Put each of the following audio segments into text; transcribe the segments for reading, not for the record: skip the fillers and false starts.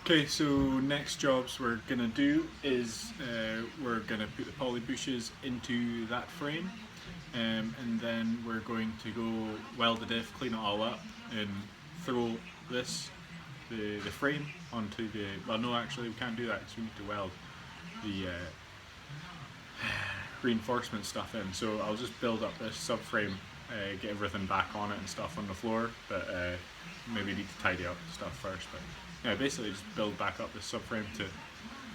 Okay, so next jobs we're gonna do is we're gonna put the poly bushes into that frame, and then we're going to go weld the diff, clean it all up, and throw the frame onto the. Well, no, actually we can't do that because we need to weld the reinforcement stuff in. So I'll just build up this subframe, get everything back on it and stuff on the floor, but maybe need to tidy up stuff first. But yeah, basically just build back up this subframe to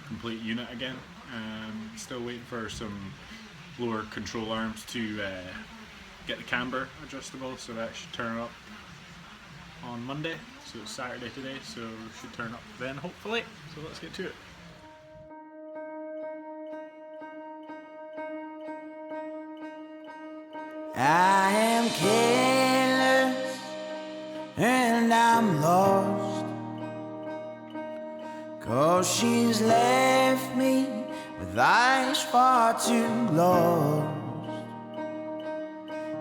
complete unit again. Still waiting for some lower control arms to get the camber adjustable, so that should turn up on Monday. So it's Saturday today, so it should turn up then hopefully. So let's get to it. I am careless and I'm lost, 'cause she's left me with eyes far too lost.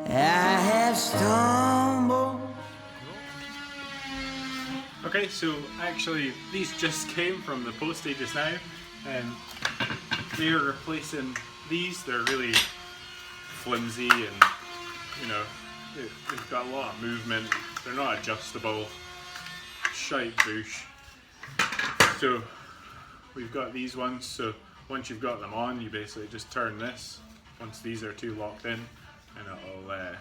I have stumbled. Okay, so actually these just came from the postie just now, and they're replacing these. They're really flimsy and, you know, they've got a lot of movement. They're not adjustable. Shite bush. So we've got these ones. So once you've got them on, you basically just turn this. Once these are two locked in, and it'll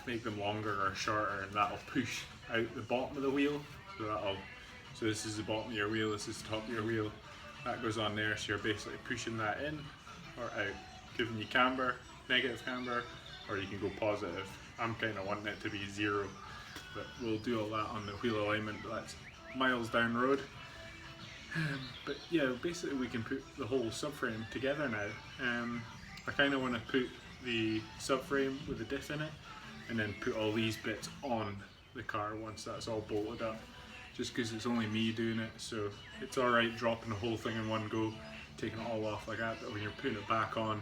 make them longer or shorter, and that'll push out the bottom of the wheel. So this is the bottom of your wheel. This is the top of your wheel. That goes on there. So you're basically pushing that in or out, giving you camber, negative camber, or you can go positive. I'm kind of wanting it to be 0, but we'll do all that on the wheel alignment. But that's miles down the road. But yeah, basically we can put the whole subframe together now. I kind of want to put the subframe with the diff in it, and then put all these bits on the car once that's all bolted up. Just because it's only me doing it, so it's alright dropping the whole thing in one go, taking it all off like that, but when you're putting it back on,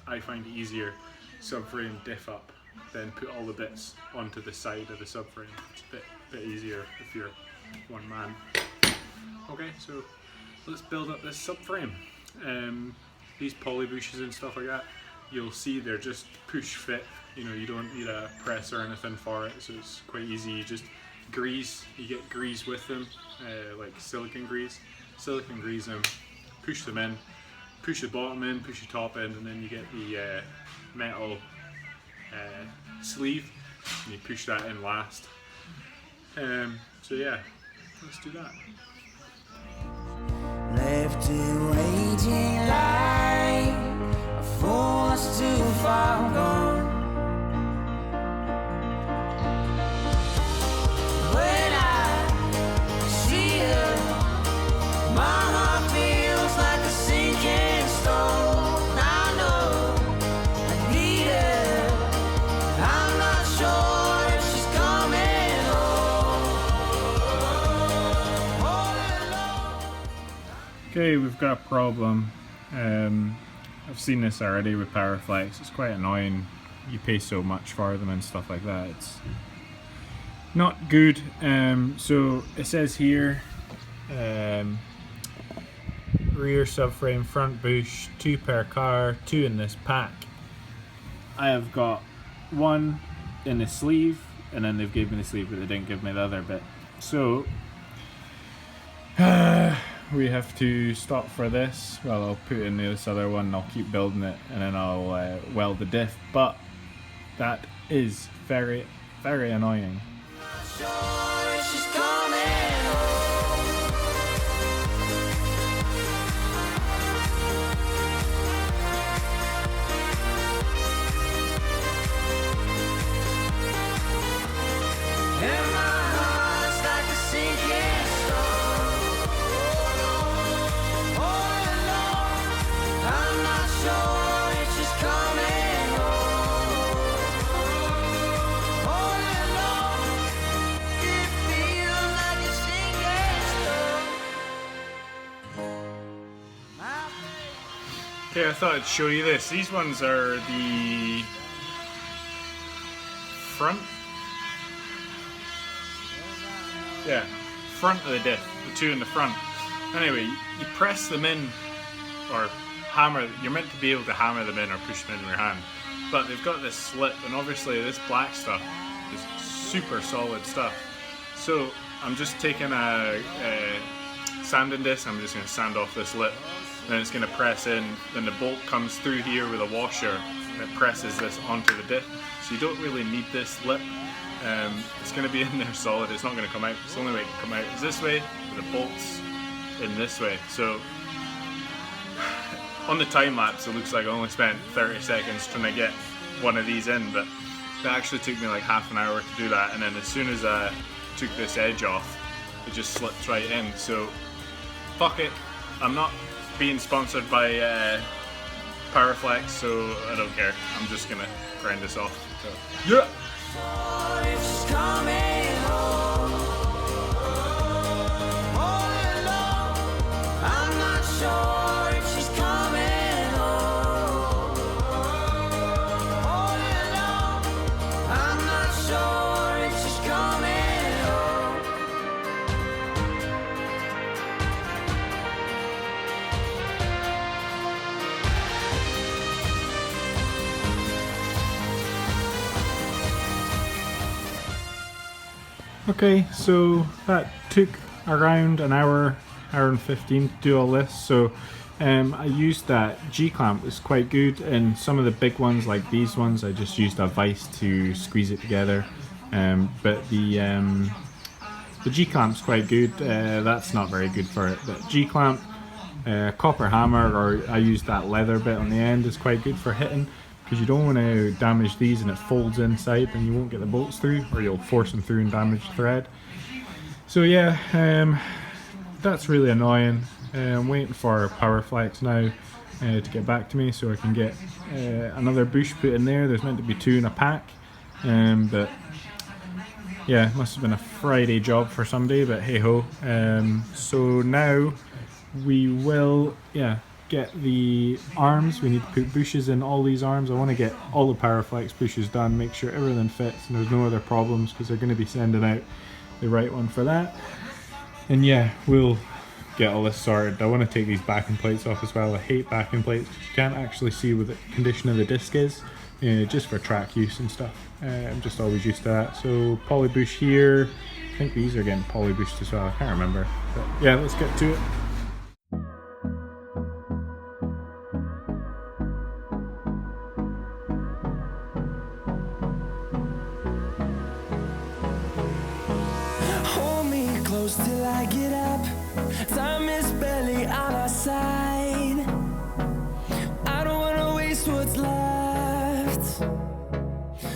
I find it easier subframe diff up, then put all the bits onto the side of the subframe. It's a bit easier if you're one man. Okay, so let's build up this subframe. These poly bushes and stuff like that, you'll see they're just push fit. You know, you don't need a press or anything for it, so it's quite easy. You just grease, you get grease with them, like silicone grease them, push them in, push the bottom in, push the top in, and then you get the metal sleeve, and you push that in last. So yeah, let's do that. Left to waiting like a force too far gone. When I see her, my heart feels like a sinking stone. I know I need her. I'm not sure if she's coming home. All alone. Okay, we've got a problem. I've seen this already with Powerflex. It's quite annoying. You pay so much for them and stuff like that. It's not good. So it says here, rear subframe, front bush, 2 per car, 2 in this pack. I have got 1 in the sleeve, and then they've given me the sleeve, but they didn't give me the other bit. So we have to stop for this. Well, I'll put in this other one, I'll keep building it, and then I'll weld the diff, but that is very, very annoying. Sure if she's coming home. And my heart's like a sinking stone. All alone, I'm not sure if she's coming home. All alone, it feels like a sinking stone. My baby. Okay, I thought I'd show you this. These ones are the front front of the diff, the two in the front. Anyway, you press them in, or hammer, you're meant to be able to hammer them in or push them in with your hand. But they've got this slip, and obviously this black stuff is super solid stuff. So I'm just taking a sanding disc, I'm just going to sand off this lip. Then it's going to press in, then the bolt comes through here with a washer, and it presses this onto the diff. So you don't really need this lip. It's going to be in there solid, it's not going to come out. It's the only way it can come out is this way, with the bolts in this way. So on the time lapse it looks like I only spent 30 seconds trying to get one of these in, but it actually took me like half an hour to do that, and then as soon as I took this edge off, it just slipped right in. So fuck it, I'm not being sponsored by Powerflex, so I don't care. I'm just gonna grind this off. So, yeah! Okay, so that took around an hour and 15 to do all this. So I used that G-clamp, it's quite good, and some of the big ones like these ones I just used a vise to squeeze it together. But the G-clamp's quite good, that's not very good for it. But G-clamp, copper hammer, or I used that leather bit on the end, is quite good for hitting. Because you don't want to damage these and it folds inside and you won't get the bolts through, or you'll force them through and damage the thread. So yeah, that's really annoying. I'm waiting for Powerflex now to get back to me so I can get another bush put in there. There's meant to be 2 in a pack, but yeah, it must have been a Friday job for somebody, but hey ho. So now we will, get the arms. We need to put bushes in all these arms. I want to get all the Powerflex bushes done, make sure everything fits and there's no other problems, because they're going to be sending out the right one for that. And yeah, we'll get all this sorted. I want to take these backing plates off as well. I hate backing plates because you can't actually see what the condition of the disc is, just for track use and stuff. I'm just always used to that. So poly bush here. I think these are getting poly bushed as well. I can't remember. But yeah, let's get to it. Till I get up, time is barely on our side. I don't wanna waste what's left.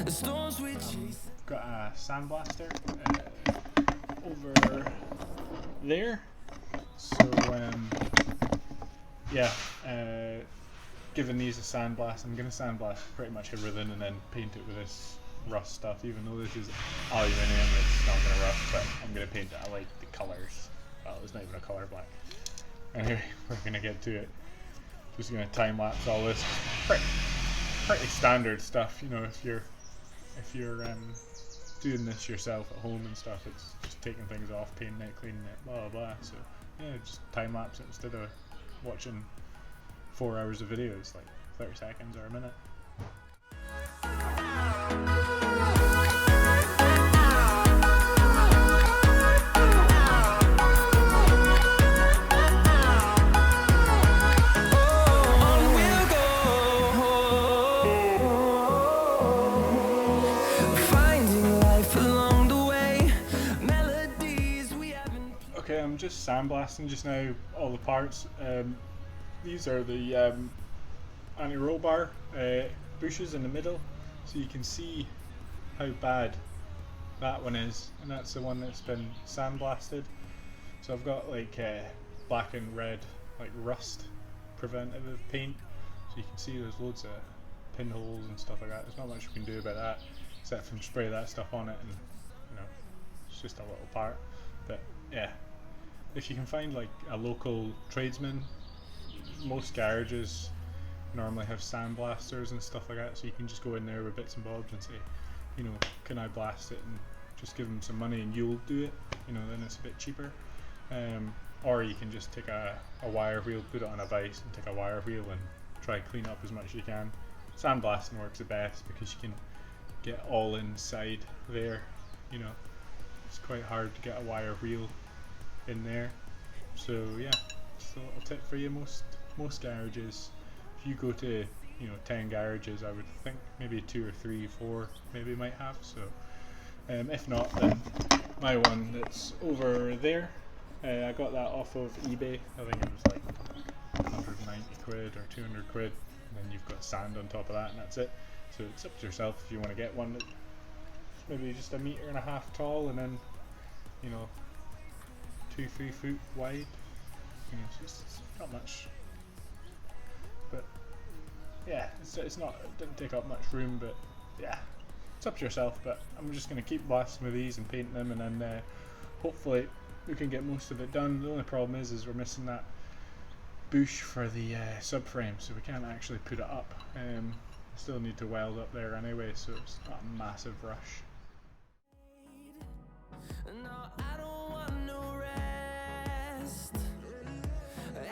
The storms we chase. Got a sandblaster over there. So giving these a sandblast, I'm gonna sandblast pretty much everything and then paint it with this rust stuff. Even though this is aluminium, it's not gonna rust, but I'm gonna paint it. I like the colors. Well, it's not even a color black. Anyway, we're gonna get to it. Just gonna time lapse all this. Pretty standard stuff, you know. If you're doing this yourself at home and stuff, it's just taking things off, painting it, cleaning it, blah blah blah. So yeah, just time lapse it instead of watching 4 hours of videos, like 30 seconds or a minute. Okay, I'm just sandblasting just now all the parts. These are the anti-roll bar bushes in the middle, so you can see how bad that one is, and that's the one that's been sandblasted. So I've got like black and red like rust preventative paint, so you can see there's loads of pinholes and stuff like that. There's not much you can do about that except from spray that stuff on it, and you know, it's just a little part. But yeah, if you can find like a local tradesman, most garages normally have sandblasters and stuff like that, so you can just go in there with bits and bobs and say, you know, can I blast it, and just give them some money and you'll do it. you know, then it's a bit cheaper. Or you can just take a wire wheel, put it on a vise and take a wire wheel and try clean up as much as you can. Sandblasting works the best because you can get all inside there, you know. It's quite hard to get a wire wheel in there. So yeah, just a little tip for you. Most garages, if you go to, you know, 10 garages, I would think maybe 2 or 3, 4 maybe might have. So if not, then my one that's over there, I got that off of eBay. I think it was like 190 quid or 200 quid, and then you've got sand on top of that, and that's it. So it's up to yourself if you want to get one that's maybe just 1.5 meters tall, and then, you know, 2-3 foot wide. You know, it's not much, but yeah, it's not, it didn't take up much room, but yeah, it's up to yourself. But I'm just going to keep blasting with these and painting them, and then hopefully we can get most of it done. The only problem is we're missing that bush for the subframe, so we can't actually put it up. Still need to weld up there anyway, so it's not a massive rush. No, I don't want no rest.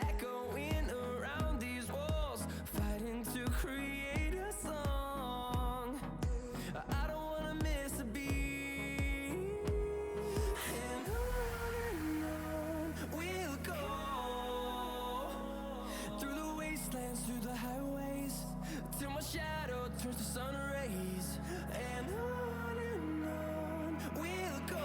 Echoing around these walls, fighting to create a song. I don't wanna miss a beat. And on we'll go, through the wastelands, through the highways, till my shadow turns to sun rays. And on we'll go.